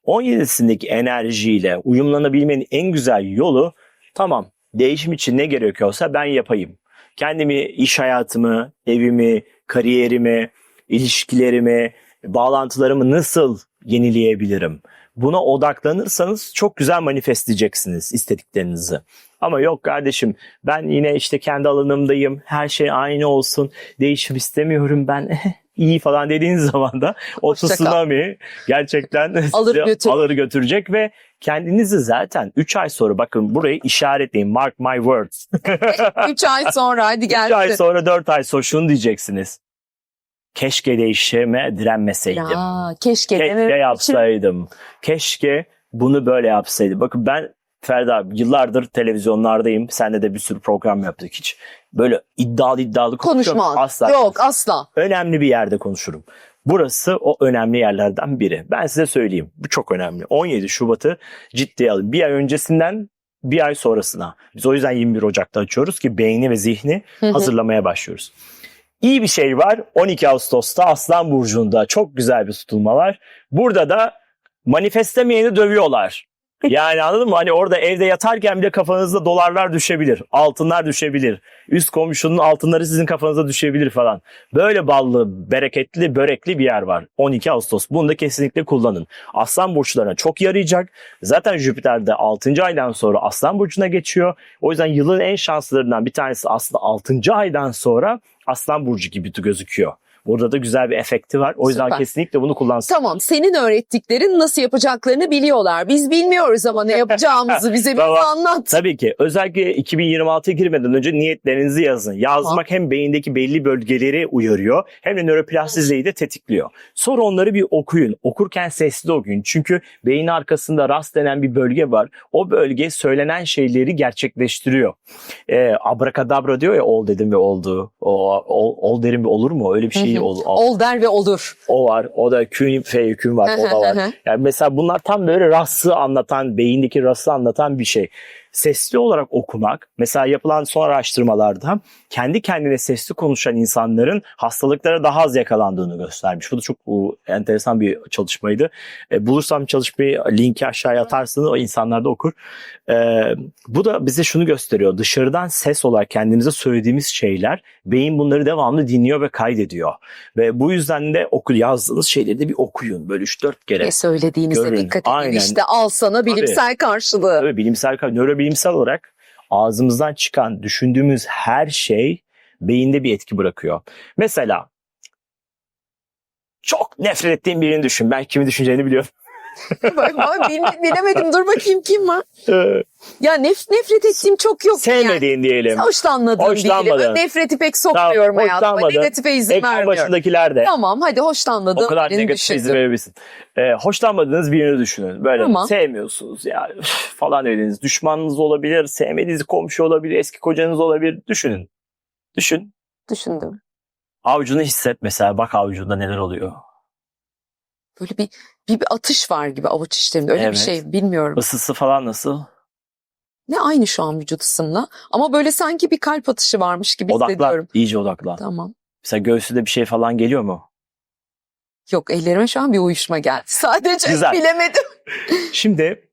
17'sindeki enerjiyle uyumlanabilmenin en güzel yolu, tamam değişim için ne gerekiyorsa ben yapayım. Kendimi, iş hayatımı, evimi, kariyerimi, ilişkilerimi, bağlantılarımı nasıl yenileyebilirim? Buna odaklanırsanız çok güzel manifestleyeceksiniz istediklerinizi. Ama yok kardeşim, ben yine işte kendi alanımdayım, her şey aynı olsun, değişim istemiyorum ben iyi falan dediğiniz zaman da o Hoşça kal. tsunami gerçekten Alır sizi alır götürecek ve kendinizi zaten 3 ay sonra, bakın burayı işaretleyin, mark my words. 3 ay sonra hadi 3 ay gelsin. sonra 4 ay sonra şunu diyeceksiniz. Keşke değişime direnmeseydim. Ya, keşke. Keşke yapsaydım. Keşke bunu böyle yapsaydım. Bakın ben Ferda yıllardır televizyonlardayım. Seninle de bir sürü program yaptık hiç. Böyle iddialı konuşuyorum. Konuşma. Asla. Yok asla. Önemli bir yerde konuşurum. Burası o önemli yerlerden biri. Ben size söyleyeyim. Bu çok önemli. 17 Şubat'ı ciddiye alın. Bir ay öncesinden bir ay sonrasına. Biz o yüzden 21 Ocak'ta açıyoruz ki beyni ve zihni hazırlamaya başlıyoruz. İyi bir şey var. 12 Ağustos'ta Aslan Burcu'nda çok güzel bir tutulma var. Burada da manifestemeyeni dövüyorlar. Yani anladın mı? Hani orada evde yatarken bile kafanızda dolarlar düşebilir. Altınlar düşebilir. Üst komşunun altınları sizin kafanıza düşebilir falan. Böyle ballı, bereketli, börekli bir yer var. 12 Ağustos. Bunu da kesinlikle kullanın. Aslan burçlarına çok yarayacak. Zaten Jüpiter de 6. aydan sonra Aslan Burcu'na geçiyor. O yüzden yılın en şanslılarından bir tanesi aslında 6. aydan sonra Aslan Burcu gibi gözüküyor. Burada da güzel bir efekti var. O yüzden Süper. kesinlikle bunu kullansın. Tamam, senin öğrettiklerin nasıl yapacaklarını biliyorlar. Biz bilmiyoruz ama ne yapacağımızı bize bir Tamam. anlat. Tabii ki. Özellikle 2026'ya girmeden önce niyetlerinizi yazın. Yazmak hem beyindeki belli bölgeleri uyarıyor hem de nöroplastizeyi de tetikliyor. Sonra onları bir okuyun. Okurken sesli okuyun. Çünkü beynin arkasında rast denen bir bölge var. O bölge söylenen şeyleri gerçekleştiriyor. Abrakadabra diyor ya, ol dedim ve oldu. Ol derim ve olur mu? Öyle bir şey Ol der ve olur. o var. O da kün feykün var. O da var. Yani mesela bunlar tam böyle rası anlatan, beyindeki rası anlatan bir şey. Sesli olarak okumak, mesela yapılan son araştırmalarda kendi kendine sesli konuşan insanların hastalıklara daha az yakalandığını göstermiş. Bu da çok enteresan bir çalışmaydı. Bulursam çalışmayı linki aşağıya atarsınız, o insanlar da okur. Bu da bize şunu gösteriyor. Dışarıdan ses olarak kendimize söylediğimiz şeyler, beyin bunları devamlı dinliyor ve kaydediyor. Ve bu yüzden de yazdığınız şeyleri de bir okuyun. Böyle 3-4 kere. Ne söylediğinize Görün. dikkat edin. Aynen. İşte al sana bilimsel karşılığı. Tabii nörobilimsel olarak ağzımızdan çıkan, düşündüğümüz her şey beyinde bir etki bırakıyor. Mesela çok nefret ettiğim birini düşün. Ben kimi düşüneceğini biliyorum. Bilemedim. Dur bakayım kim var? Ya nefret ettiğim çok yok. Sevmediğin yani. diyelim. Hoşlanmadığım biri. Nefreti pek sokmuyorum Tamam, hayatıma. Negatife izin ekran vermiyorum. başındakiler de. Tamam, hadi hoşlanmadığım O kadar birini negatif izin düşündüm. verebilirsin. Hoşlanmadığınız birini düşünün. Böyle Tamam. sevmiyorsunuz ya falan dediğiniz. Düşmanınız olabilir, sevmediğiniz komşu olabilir, eski kocanız olabilir. Düşünün. Düşündüm. Avucunu hisset mesela. Bak avucunda neler oluyor. Böyle bir atış var gibi avuç içlerimde. Öyle bir Evet. şey bilmiyorum. Isısı falan nasıl? Ne aynı şu an vücut ısımla. Ama böyle sanki bir kalp atışı varmış gibi Odaklan. hissediyorum. İyice odaklan. Tamam. Mesela göğsünde bir şey falan geliyor mu? Yok, ellerime şu an bir uyuşma geldi. Sadece Güzel. bilemedim. Şimdi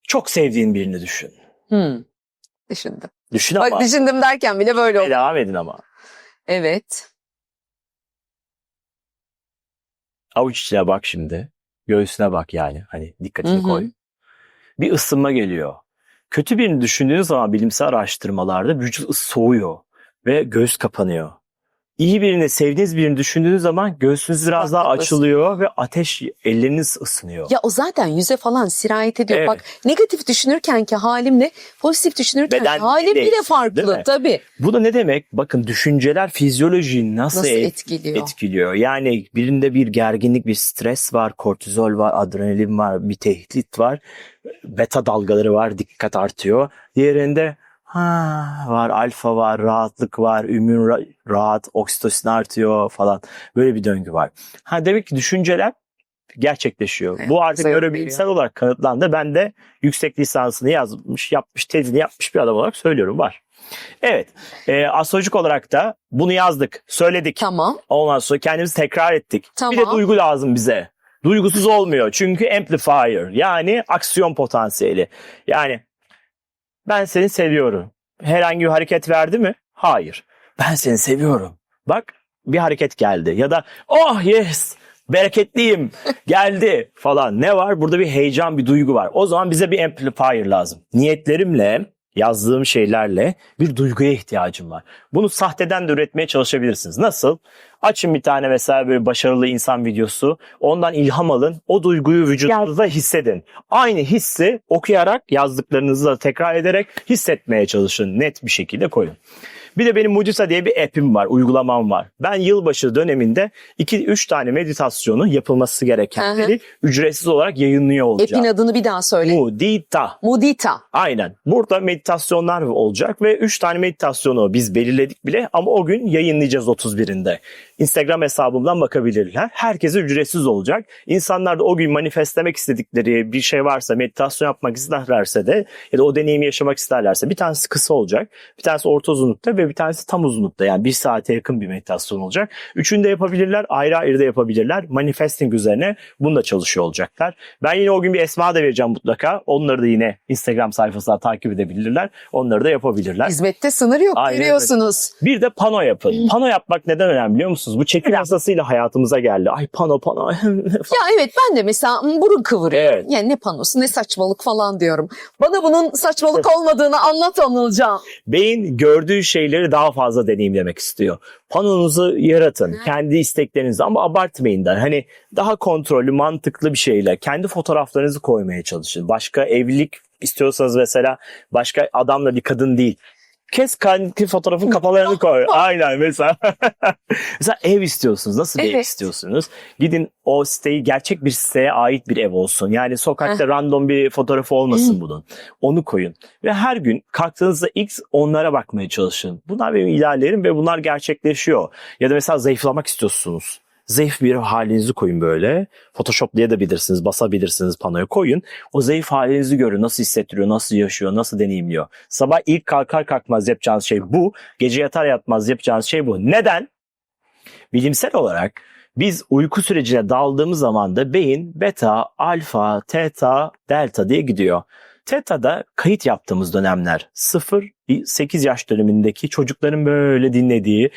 çok sevdiğin birini düşün. Düşündüm. Düşün ama. Bak düşündüm derken bile böyle oldu. Devam edin ama. Evet. Avuç içine bak şimdi. Göğsüne bak yani. Hani dikkatini koy. Bir ısınma geliyor. Kötü birini düşündüğünüz zaman bilimsel araştırmalarda vücut soğuyor ve göğüs kapanıyor. İyi birini, sevdiğiniz birini düşündüğünüz zaman göğsünüz biraz daha açılıyor ve elleriniz ısınıyor. Ya o zaten yüze falan sirayet ediyor. Evet. Bak negatif düşünürkenki halimle pozitif düşünürkenki Beden halim değil, bile değil farklı. mi? Tabii. Bu da ne demek? Bakın düşünceler fizyolojiyi nasıl etkiliyor? Yani birinde bir gerginlik, bir stres var, kortizol var, adrenalin var, bir tehdit var, beta dalgaları var, dikkat artıyor. Diğerinde var, alfa var, rahatlık var, ümün rahat, oksitosin artıyor falan. Böyle bir döngü var. Demek ki düşünceler gerçekleşiyor. Evet, bu artık nörobilimsel olarak kanıtlandı. Ben de yüksek lisansını yapmış, tezini yapmış bir adam olarak söylüyorum, var. Evet, astrolojik olarak da bunu yazdık, söyledik. Tamam. Ondan sonra kendimizi tekrar ettik. Tamam. Bir de duygu lazım bize. Duygusuz olmuyor çünkü amplifier, yani aksiyon potansiyeli. Yani ben seni seviyorum. Herhangi bir hareket verdi mi? Hayır. Ben seni seviyorum. Bak bir hareket geldi. Ya da oh yes. bereketliyim, geldi falan. Ne var? Burada bir heyecan, bir duygu var. O zaman bize bir amplifier lazım. Niyetlerimle, yazdığım şeylerle bir duyguya ihtiyacım var. Bunu sahteden de üretmeye çalışabilirsiniz. Nasıl? Açın bir tane mesela böyle başarılı insan videosu. Ondan ilham alın. O duyguyu vücudunuzda hissedin. Aynı hissi okuyarak, yazdıklarınızı da tekrar ederek hissetmeye çalışın. Net bir şekilde koyun. Bir de benim Mudita diye bir app'im var, uygulamam var. Ben yılbaşı döneminde 2-3 tane meditasyonu yapılması gerekenleri ücretsiz olarak yayınlıyor olacağım. App'in adını bir daha söyle. Mudita. Mudita. Aynen. Burada meditasyonlar olacak ve 3 tane meditasyonu biz belirledik bile ama o gün yayınlayacağız 31'inde. Instagram hesabımdan bakabilirler. Herkese ücretsiz olacak. İnsanlar da o gün manifestlemek istedikleri bir şey varsa, meditasyon yapmak isterlerse de ya da o deneyimi yaşamak isterlerse bir tanesi kısa olacak, bir tanesi orta uzunlukta ve bir tanesi tam uzunlukta. Yani 1 saate yakın bir meditasyon olacak. Üçünü de yapabilirler, ayrı ayrı da yapabilirler. Manifesting üzerine bunu da çalışıyor olacaklar. Ben yine o gün bir esma da vereceğim mutlaka. Onları da yine Instagram sayfasından takip edebilirler. Onları da yapabilirler. Hizmette sınır yok, Aynen görüyorsunuz. Bir de pano yapın. Pano yapmak neden önemli biliyor musunuz? Bu çekim yasasıyla hayatımıza geldi. Ay pano. Ya evet, ben de mesela burun kıvırıyorum. Evet. Yani ne panosu, ne saçmalık falan diyorum. Bana bunun saçmalık olmadığını anlat Anılcan. Beyin gördüğü şeyleri daha fazla deneyimlemek istiyor. Panonuzu yaratın. Kendi isteklerinizi ama abartmayın da. Hani daha kontrollü, mantıklı bir şeyle kendi fotoğraflarınızı koymaya çalışın. Başka evlilik istiyorsanız mesela başka adamla bir kadın değil. Kes kendi fotoğrafın kafalarını koy. Aynen mesela. Mesela ev istiyorsunuz. Nasıl bir ev Evet. istiyorsunuz? Gidin o siteyi gerçek bir siteye ait bir ev olsun. Yani sokakta random bir fotoğrafı olmasın bunun. Onu koyun. Ve her gün kalktığınızda ilk onlara bakmaya çalışın. Bunlar benim ideallerim ve bunlar gerçekleşiyor. Ya da mesela zayıflamak istiyorsunuz. Zayıf bir halinizi koyun böyle. Photoshoplayabilirsiniz, basabilirsiniz, panoya koyun. O zayıf halinizi görün. Nasıl hissettiriyor, nasıl yaşıyor, nasıl deneyimliyor. Sabah ilk kalkar kalkmaz yapacağınız şey bu. Gece yatar yatmaz yapacağınız şey bu. Neden? Bilimsel olarak biz uyku sürecine daldığımız zaman da beyin beta, alfa, teta, delta diye gidiyor. Teta'da kayıt yaptığımız dönemler 0-8 yaş dönemindeki çocukların böyle dinlediği,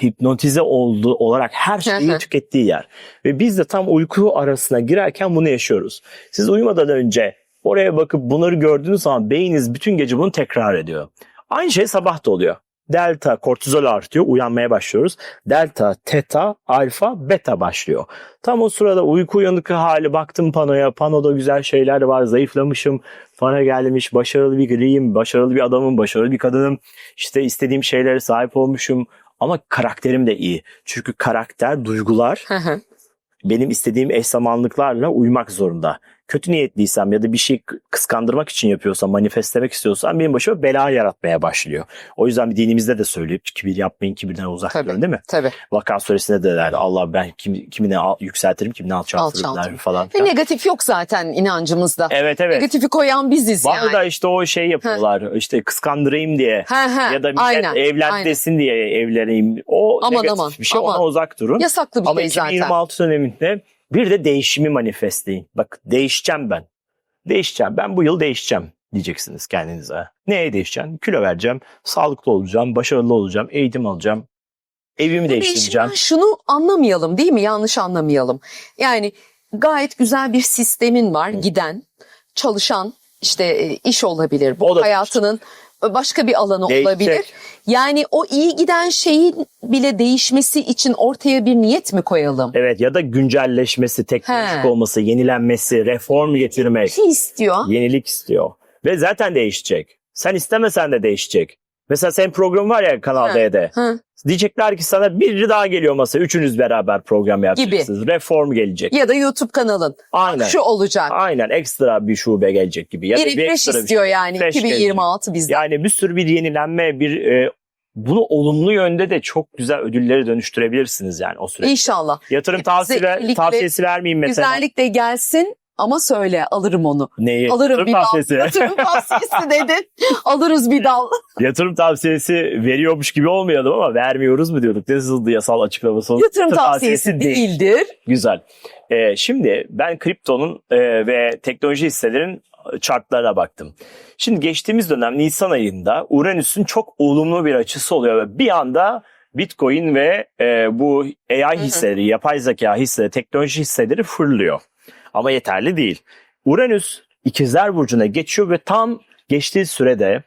hipnotize olduğu olarak her şeyi tükettiği yer. Ve biz de tam uyku arasına girerken bunu yaşıyoruz. Siz uyumadan önce oraya bakıp bunları gördüğünüz zaman beyniniz bütün gece bunu tekrar ediyor. Aynı şey sabah da oluyor. Delta, kortizol artıyor, uyanmaya başlıyoruz. Delta, teta, alfa, beta başlıyor. Tam o sırada uyku uyanık hali baktım panoya. Panoda güzel şeyler var, zayıflamışım, bana gelmiş, başarılı bir biriyim, başarılı bir adamım, başarılı bir kadınım. İşte istediğim şeylere sahip olmuşum ama karakterim de iyi. Çünkü karakter, duygular benim istediğim eş zamanlıklarla uyumak zorunda. Kötü niyetliysem ya da bir şey kıskandırmak için yapıyorsam, manifestlemek istiyorsam benim başıma bela yaratmaya başlıyor. O yüzden bir dinimizde de söyleyip kibir yapmayın, kibirden uzak durun değil mi? Tabii. Vaka suresinde de derdi Allah ben kimine yükseltirim, kimine alçaltırım falan. Ve negatif yok zaten inancımızda. Evet. Negatifi koyan biziz Bana yani. da işte o şey yapıyorlar. İşte kıskandırayım diye ya da millet evlendesin diye evleneyim. O negatif bir şey. Ona uzak durun. Yasaklı bir Ama şey zaten. 2026 döneminde bir de değişimi manifestleyin. Bak değişeceğim ben. Değişeceğim. Ben bu yıl değişeceğim diyeceksiniz kendinize. Neye değişeceğim? Kilo vereceğim. Sağlıklı olacağım. Başarılı olacağım. Eğitim alacağım. Evimi değiştireceğim. Şunu anlamayalım değil mi? Yanlış anlamayalım. Yani gayet güzel bir sistemin var. Giden, çalışan, işte iş olabilir. Bu hayatının başka bir alanı olabilir. Yani o iyi giden şeyin bile değişmesi için ortaya bir niyet mi koyalım? Evet, ya da güncelleşmesi, teknolojik olması, yenilenmesi, reform getirmek. Ne istiyor? Yenilik istiyor. Ve zaten değişecek. Sen istemesen de değişecek. Mesela senin programın var ya Kanal D'de. Diyecekler ki sana biri daha geliyor masaya. Üçünüz beraber program yapacaksınız. Gibi. Reform gelecek. Ya da YouTube kanalın. Aynen. Şu olacak. Aynen. Ekstra bir şube gelecek gibi. Ya da bir fresh istiyor yani. 2026 bizden. Yani bir sürü bir yenilenme, bunu olumlu yönde de çok güzel ödüllere dönüştürebilirsiniz yani o süreçte. İnşallah. Yatırım tavsiyesi vermeyeyim mesela. Güzellikle gelsin. Ama söyle, alırım onu. Neyi? Alırım bir tavsiyesi. dal. Yatırım tavsiyesi dedin. Alırız bir dal. Yatırım tavsiyesi veriyormuş gibi olmayalım ama vermiyoruz mu diyorduk. Ne hızlı yasal açıklaması. Yatırım tavsiyesi değildir. Güzel. Şimdi ben kriptonun ve teknoloji hisselerin chartlarına baktım. Şimdi geçtiğimiz dönem Nisan ayında Uranüs'ün çok olumlu bir açısı oluyor ve bir anda Bitcoin ve bu AI hisseleri, yapay zeka hisseleri, teknoloji hisseleri fırlıyor. Ama yeterli değil. Uranüs İkizler Burcu'na geçiyor ve tam geçtiği sürede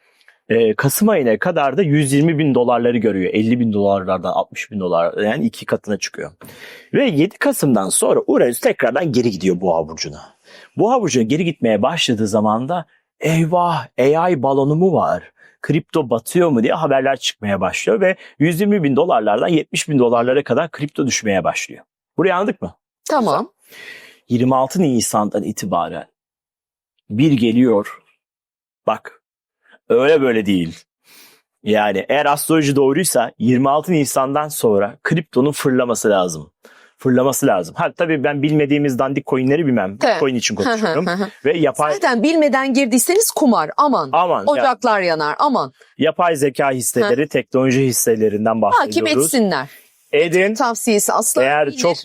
Kasım ayına kadar da 120 bin dolarları görüyor. 50 bin dolarlardan 60 bin dolar, yani 2 katına çıkıyor. Ve 7 Kasım'dan sonra Uranüs tekrardan geri gidiyor Boğa Burcu'na. Boğa Burcu'na geri gitmeye başladığı zaman da eyvah, AI balonu mu var? Kripto batıyor mu diye haberler çıkmaya başlıyor ve 120 bin dolarlardan 70 bin dolarlara kadar kripto düşmeye başlıyor. Burayı anladık mı? Tamam. 26 Nisan'dan itibaren bir geliyor. Bak, öyle böyle değil. Yani eğer astroloji doğruysa 26 Nisan'dan sonra kriptonun fırlaması lazım. Fırlaması lazım. Ha tabii ben bilmediğimiz dandik coinleri bilmem. Evet. Bitcoin için konuşuyorum. Ve yapay Zaten bilmeden girdiyseniz kumar. Aman. aman ya, Ocaklar yanar. Aman. yapay zeka hisseleri, teknoloji hisselerinden bahsediyoruz. Takip etsinler. Edin. Tavsiyesi asla Eğer değildir. çok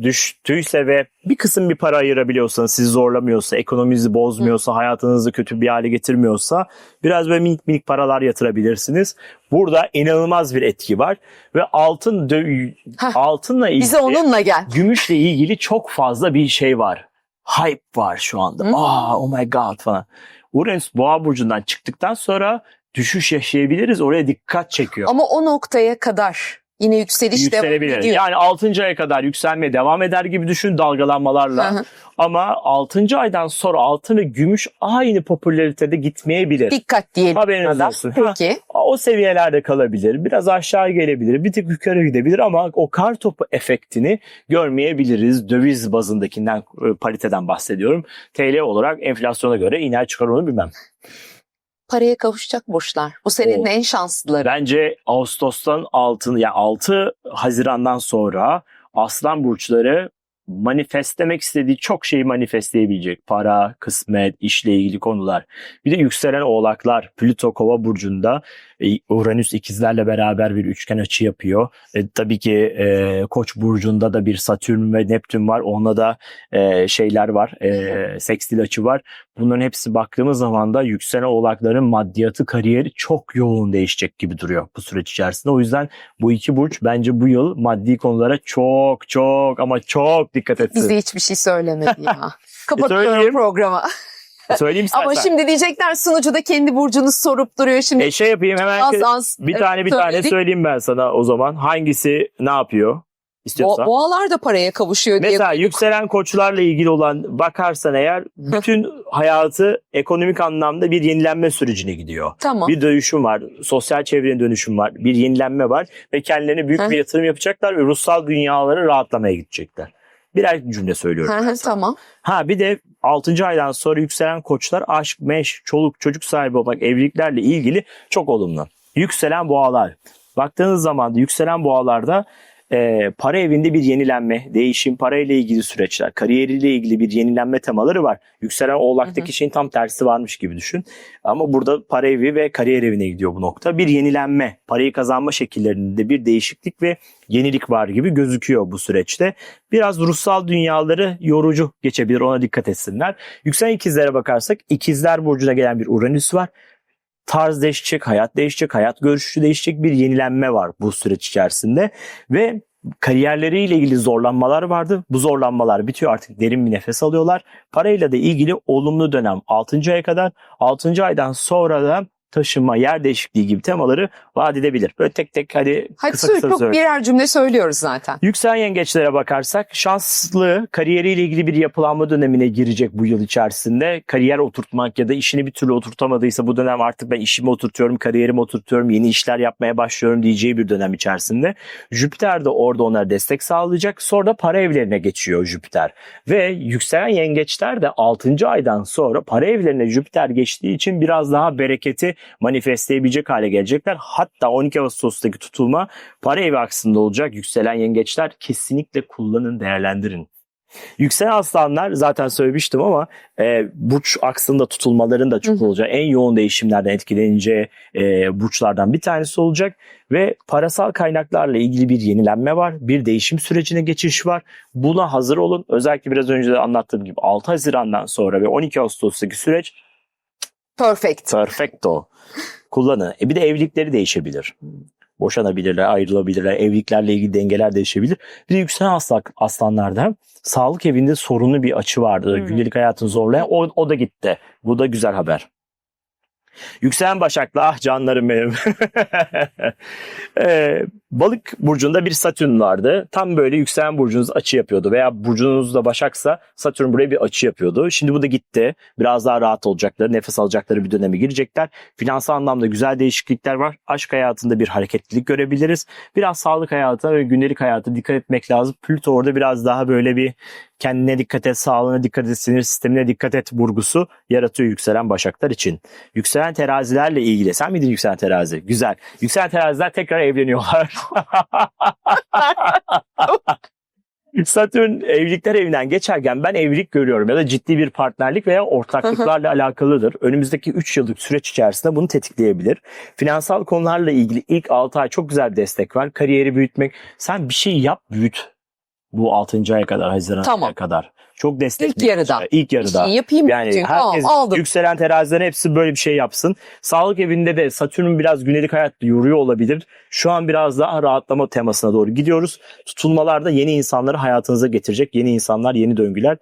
düştüyse ve bir kısım bir para ayırabiliyorsanız, sizi zorlamıyorsa, ekonominizi bozmuyorsa, hayatınızı kötü bir hale getirmiyorsa biraz böyle minik minik paralar yatırabilirsiniz. Burada inanılmaz bir etki var ve altınla ilgili, Bize onunla gel. gümüşle ilgili çok fazla bir şey var. Hype var şu anda. Oh my god falan. Uranüs Boğa burcundan çıktıktan sonra düşüş yaşayabiliriz. Oraya dikkat çekiyor. Ama o noktaya kadar yine yükseliş devam Yükselebilir. ediyor. Yani 6. aya kadar yükselmeye devam eder gibi düşün, dalgalanmalarla. Hı hı. Ama 6. aydan sonra altın ve gümüş aynı popülaritede gitmeyebilir. Dikkat diyelim. Haberiniz olsun. Peki. O seviyelerde kalabilir. Biraz aşağı gelebilir. Bir tık yukarı gidebilir ama o kar topu efektini görmeyebiliriz. Döviz bazındakinden, pariteden bahsediyorum. TL olarak enflasyona göre iner çıkar onu bilmem. Paraya kavuşacak burçlar. Bu senenin en şanslıları. Bence Ağustos'tan 6 Haziran'dan sonra Aslan burçları manifestlemek istediği çok şeyi manifestleyebilecek. Para, kısmet, işle ilgili konular. Bir de yükselen oğlaklar. Plüto Kova burcunda, Uranüs ikizlerle beraber bir üçgen açı yapıyor. Tabii ki Koç burcunda da bir Satürn ve Neptün var. Onunla da şeyler var. Sekstil açı var. Bunların hepsi baktığımız zaman da yükselen oğlakların maddiyatı, kariyeri çok yoğun değişecek gibi duruyor bu süreç içerisinde. O yüzden bu iki burç bence bu yıl maddi konulara çok çok ama çok dikkat etsin. Bize hiçbir şey söylemedi ya. Kapatıyorum Söyleyeyim. programı. Söyleyeyim istersen. Ama şimdi diyecekler sunucu da kendi burcunu sorup duruyor. Şimdi Şey yapayım hemen. az Bir tane söyledik. söyleyeyim ben sana o zaman. Hangisi ne yapıyor? İstiyorsan. Boğalar da paraya kavuşuyor diye. Mesela yükselen koçlarla ilgili olan bakarsan eğer bütün hayatı ekonomik anlamda bir yenilenme sürecine gidiyor. Tamam. Bir dönüşüm var. Sosyal çevrenin dönüşüm var. Bir yenilenme var. Ve kendilerine büyük bir yatırım yapacaklar ve ruhsal dünyaları rahatlamaya gidecekler. Birer cümle söylüyorum. Tamam. Bir de 6. aydan sonra yükselen koçlar aşk, meş, çoluk, çocuk sahibi olmak, evliliklerle ilgili çok olumlu. Yükselen boğalar. Baktığınız zaman da yükselen boğalarda para evinde bir yenilenme, değişim, parayla ilgili süreçler, kariyeriyle ilgili bir yenilenme temaları var. Yükselen oğlaktaki şeyin tam tersi varmış gibi düşün. Ama burada para evi ve kariyer evine gidiyor bu nokta. Bir yenilenme, parayı kazanma şekillerinde bir değişiklik ve yenilik var gibi gözüküyor bu süreçte. Biraz ruhsal dünyaları yorucu geçebilir, ona dikkat etsinler. Yükselen ikizlere bakarsak, ikizler burcuna gelen bir Uranüs var. Tarz değişecek, hayat değişecek, hayat görüşü değişecek, bir yenilenme var bu süreç içerisinde. Ve kariyerleriyle ilgili zorlanmalar vardı. Bu zorlanmalar bitiyor, artık derin bir nefes alıyorlar. Parayla da ilgili olumlu dönem 6. aya kadar, 6. aydan sonra da taşınma, yer değişikliği gibi temaları vaat edebilir. Böyle tek tek hadi kısa çok söyle. birer cümle söylüyoruz zaten. Yükselen yengeçlere bakarsak şanslı, kariyeriyle ilgili bir yapılanma dönemine girecek bu yıl içerisinde. Kariyer oturtmak ya da işini bir türlü oturtamadıysa bu dönem artık ben işimi oturtuyorum, kariyerimi oturtuyorum, yeni işler yapmaya başlıyorum diyeceği bir dönem içerisinde. Jüpiter de orada onlara destek sağlayacak. Sonra da para evlerine geçiyor Jüpiter. Ve yükselen yengeçler de 6. aydan sonra para evlerine Jüpiter geçtiği için biraz daha bereketi manifestleyebilecek hale gelecekler. Hatta 12 Ağustos'taki tutulma para evi aksında olacak. Yükselen yengeçler kesinlikle kullanın, değerlendirin. Yükselen aslanlar zaten söylemiştim ama burç aksında tutulmaların da çok olacak. En yoğun değişimlerden etkileneceği burçlardan bir tanesi olacak. Ve parasal kaynaklarla ilgili bir yenilenme var. Bir değişim sürecine geçiş var. Buna hazır olun. Özellikle biraz önce de anlattığım gibi 6 Haziran'dan sonra ve 12 Ağustos'taki süreç Perfect. perfecto. Kullanın. Bir de evlilikleri değişebilir. boşanabilirler, ayrılabilirler, evliliklerle ilgili dengeler değişebilir. Bir de yükselen aslanlarda sağlık evinde sorunlu bir açı vardı. Gündelik hayatını zorlayan o da gitti. Bu da güzel haber. Yükselen Başak'la ah canlarım benim. Balık burcunda bir Satürn vardı. Tam böyle yükselen burcunuz açı yapıyordu. Veya burcunuz da Başak'sa Satürn buraya bir açı yapıyordu. Şimdi bu da gitti. Biraz daha rahat olacakları, nefes alacakları bir döneme girecekler. Finansal anlamda güzel değişiklikler var. Aşk hayatında bir hareketlilik görebiliriz. Biraz sağlık hayatına ve gündelik hayata dikkat etmek lazım. Plüto orada biraz daha böyle bir kendine dikkat et, sağlığına dikkat et, sinir sistemine dikkat et vurgusu yaratıyor yükselen Başaklar için. Yükselen terazilerle ilgili. Sen miydin yükselen terazi? Güzel. Yükselen teraziler tekrar evleniyorlar. Satürn evlilikler evinden geçerken ben evlilik görüyorum ya da ciddi bir partnerlik veya ortaklıklarla alakalıdır. Önümüzdeki 3 yıllık süreç içerisinde bunu tetikleyebilir. Finansal konularla ilgili ilk 6 ay çok güzel bir destek var. Kariyeri büyütmek. Sen bir şey yap, büyüt. Bu 6. aya kadar, Haziran'a kadar. Çok destekli. İlk yarıda. İlk yarıda. İşini yapayım. Yani çünkü, herkes aldım. yükselen terazilerin hepsi böyle bir şey yapsın. Sağlık evinde de Satürn biraz gündelik hayatta yoruyor olabilir. Şu an biraz daha rahatlama temasına doğru gidiyoruz. Tutulmalarda yeni insanları hayatınıza getirecek. Yeni insanlar, yeni döngüler.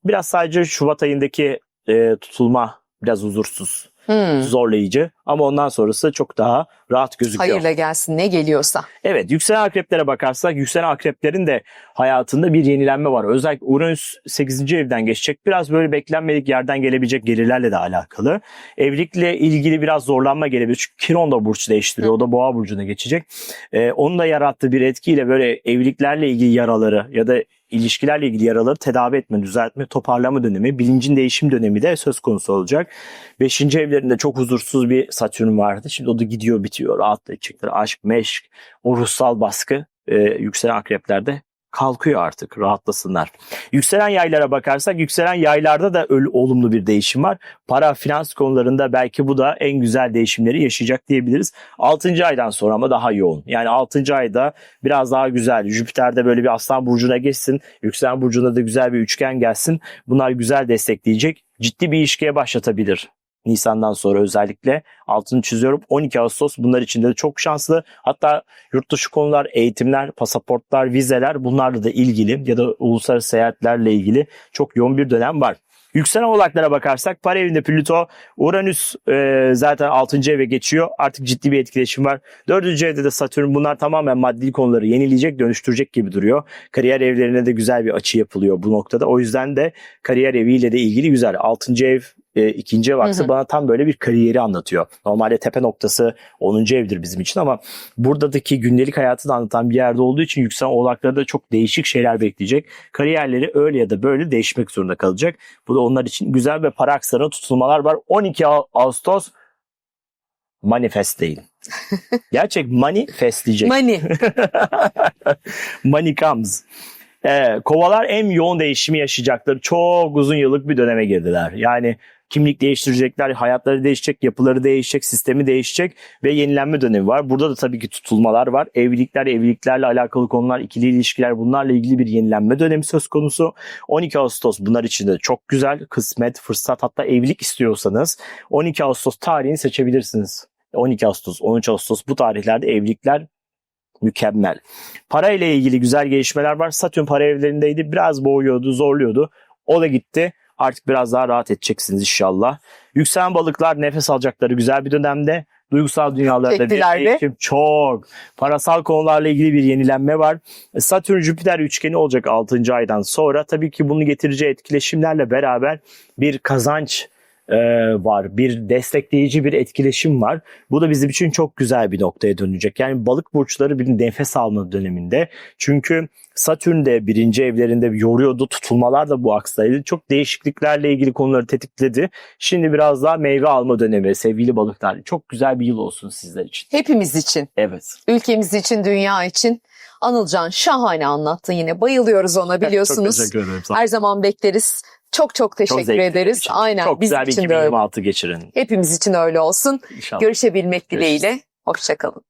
Biraz sadece Şubat ayındaki tutulma biraz huzursuz. Zorlayıcı ama ondan sonrası çok daha rahat gözüküyor. Hayırla gelsin ne geliyorsa. Evet, yükselen akreplere bakarsak yükselen akreplerin de hayatında bir yenilenme var. Özellikle Uranüs 8. evden geçecek. Biraz böyle beklenmedik yerden gelebilecek gelirlerle de alakalı. Evlilikle ilgili biraz zorlanma gelebilir. Çünkü Kiron da burç değiştiriyor. O da Boğa burcuna geçecek. Onun da yarattığı bir etkiyle böyle evliliklerle ilgili yaraları ya da ilişkilerle ilgili yaraları tedavi etme, düzeltme, toparlama dönemi, bilincin değişim dönemi de söz konusu olacak. 5. evlerinde çok huzursuz bir Satürn vardı. Şimdi o da gidiyor, bitiyor. Rahatlayacaklar. Aşk, meşk, o ruhsal baskı yükselen akreplerde kalkıyor artık. Rahatlasınlar. Yükselen yaylara bakarsak yükselen yaylarda da olumlu bir değişim var. Para, finans konularında belki bu da en güzel değişimleri yaşayacak diyebiliriz. 6. aydan sonra ama daha yoğun. Yani 6. ayda biraz daha güzel. Jüpiter'de böyle bir Aslan burcuna geçsin. Yükselen burcunda da güzel bir üçgen gelsin. Bunlar güzel destekleyecek. Ciddi bir ilişkiye başlatabilir. Nisan'dan sonra özellikle altını çiziyorum. 12 Ağustos bunlar için de çok şanslı. Hatta yurt dışı konular, eğitimler, pasaportlar, vizeler bunlarla da ilgili ya da uluslararası seyahatlerle ilgili çok yoğun bir dönem var. Yükselen oğlaklara bakarsak para evinde Plüto, Uranüs zaten 6. eve geçiyor. Artık ciddi bir etkileşim var. 4. evde de Satürn, bunlar tamamen maddi konuları yenileyecek, dönüştürecek gibi duruyor. Kariyer evlerine de güzel bir açı yapılıyor bu noktada. O yüzden de kariyer eviyle de ilgili güzel. 6. ev, 2. ev aksı bana tam böyle bir kariyeri anlatıyor. Normalde tepe noktası 10. evdir bizim için ama buradaki gündelik hayatını anlatan bir yerde olduğu için yükselen oğlaklarda da çok değişik şeyler bekleyecek. Kariyerleri öyle ya da böyle değişmek zorunda kalacak. Bu da onlar için güzel ve para akslarına tutulmalar var. 12 Ağustos manifest değil. Gerçek manifest diyecek. Money. Money comes. Kovalar en yoğun değişimi yaşayacakları çok uzun yıllık bir döneme girdiler. Yani kimlik değiştirecekler, hayatları değişecek, yapıları değişecek, sistemi değişecek ve yenilenme dönemi var. Burada da tabii ki tutulmalar var. Evlilikler, evliliklerle alakalı konular, ikili ilişkiler, bunlarla ilgili bir yenilenme dönemi söz konusu. 12 Ağustos bunlar için de çok güzel, kısmet, fırsat, hatta evlilik istiyorsanız 12 Ağustos tarihini seçebilirsiniz. 12 Ağustos, 13 Ağustos bu tarihlerde evlilikler mükemmel. Para ile ilgili güzel gelişmeler var. Satürn para evlerindeydi. Biraz boğuyordu, zorluyordu. O da gitti. Artık biraz daha rahat edeceksiniz inşallah. Yükselen balıklar nefes alacakları güzel bir dönemde. Duygusal dünyalarda bir değişim çok. Parasal konularla ilgili bir yenilenme var. Satürn-Jüpiter üçgeni olacak 6. aydan sonra. Tabii ki bunu getireceği etkileşimlerle beraber bir kazanç var. Bir destekleyici bir etkileşim var. Bu da bizim için çok güzel bir noktaya dönecek. Yani balık burçları bir nefes alma döneminde. Çünkü Satürn de 1. evlerinde yoruyordu. Tutulmalar da bu akstaydı. Çok değişikliklerle ilgili konuları tetikledi. Şimdi biraz daha meyve alma dönemi sevgili balıklar. Çok güzel bir yıl olsun sizler için. Hepimiz için. Evet. Ülkemiz için, dünya için. Anılcan şahane anlattın yine. Bayılıyoruz ona, biliyorsunuz. Çok teşekkür ederim. Her zaman bekleriz. Çok teşekkür ederiz. Aynen. Çok güzel bir 2026 geçirin. Hepimiz için öyle olsun. İnşallah. Görüşebilmek dileğiyle. Hoşça kalın.